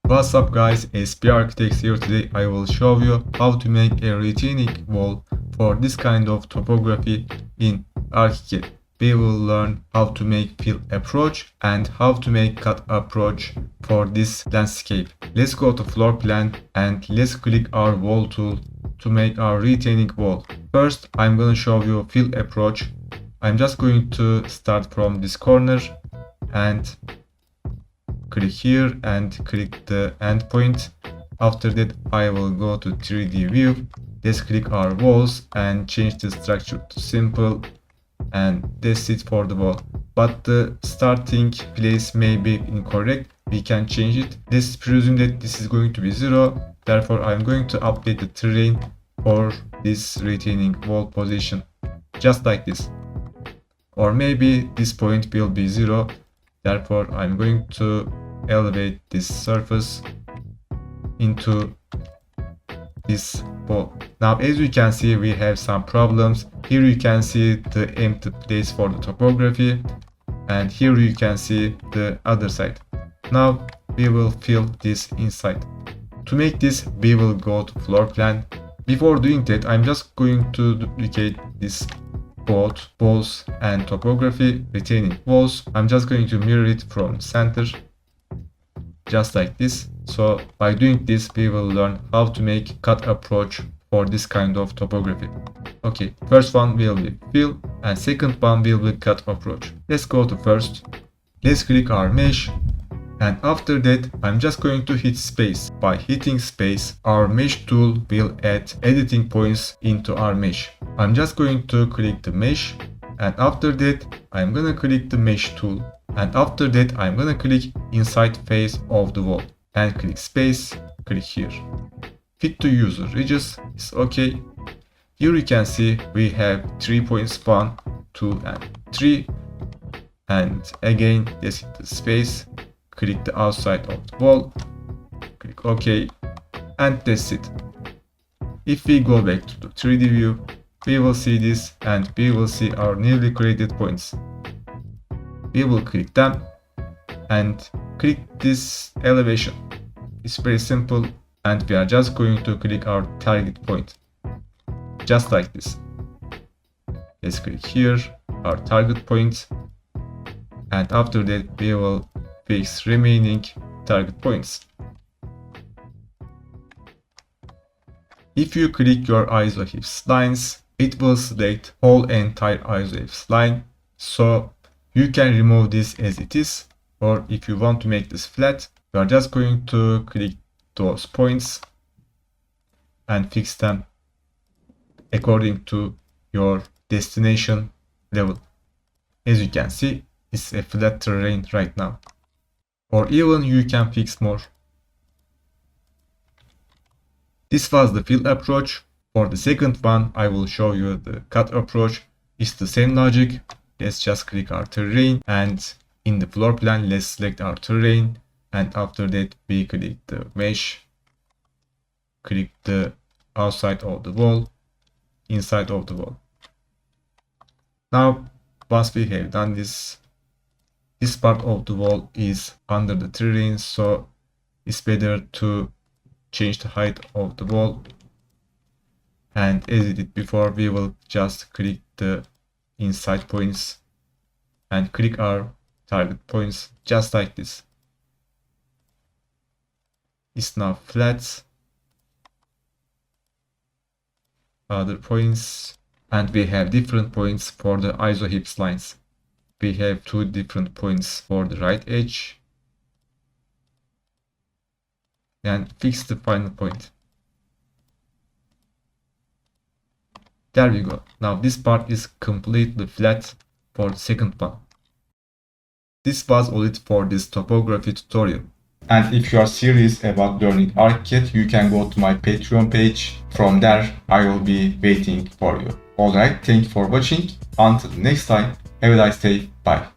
What's up guys, SP Architects here. Today I will show you how to make a retaining wall for this kind of topography in Archicad. We will learn how to make fill approach and how to make cut approach for this landscape. Let's go to floor plan and let's click our wall tool to make our retaining wall. First, I'm going to show you fill approach. I'm just going to start from this corner and click here and click the endpoint. After that, I will go to 3D view. Let's click our walls and change the structure to simple, and that's it for the wall. But the starting place may be incorrect. We can change it. Let's presume that this is going to be 0. Therefore, I'm going to update the terrain for this retaining wall position, just like this. Or maybe this point will be 0. Therefore, I'm going to elevate this surface into this wall. Now, as you can see, we have some problems. Here you can see the empty place for the topography, and here you can see the other side. Now, we will fill this inside. To make this, we will go to floor plan. Before doing that, I'm just going to duplicate this both walls and topography retaining walls. I'm just going to mirror it from center, just like this. So by doing this, we will learn how to make cut approach for this kind of topography. Okay, first one will be fill and second one will be cut approach. Let's go to first. Let's click our mesh, and after that I'm just going to hit space. By hitting space, our mesh tool will add editing points into our mesh. I'm just going to click the mesh, and after that I'm gonna click the mesh tool, and after that I'm gonna click inside face of the wall and click space, click here. Fit to user ridges is okay. Here you can see we have 3 points, 1, 2 and 3, and again let's hit the space, click the outside of the wall, click OK, and that's it. If we go back to the 3D view, we will see this and we will see our newly created points. We will click them and click this elevation. It's very simple, and we are just going to click our target point, just like this. Let's click here, our target point, and after that we will fix remaining target points. If you click your isolines lines, it will select whole entire isolines line, so you can remove this as it is, or if you want to make this flat, you are just going to click those points and fix them according to your destination level. As you can see, it's a flat terrain right now, or even you can fix more. This was the fill approach. For the second one, I will show you the cut approach. It's the same logic. Let's just click our terrain, and in the floor plan, let's select our terrain, and after that we click the mesh, click the outside of the wall, inside of the wall. Now, once we have done this, this part of the wall is under the terrain, so it's better to change the height of the wall. And as I did before, we will just click the inside points and click our target points, just like this. It's now flat. Other points, and we have different points for the iso lines. We have 2 different points for the right edge, and fix the final point. There we go. Now this part is completely flat for the second one. This was all it for this topography tutorial. And if you are serious about learning Archicad, you can go to my Patreon page. From there, I will be waiting for you. Alright, thank you for watching. Until next time, have a nice day. Bye.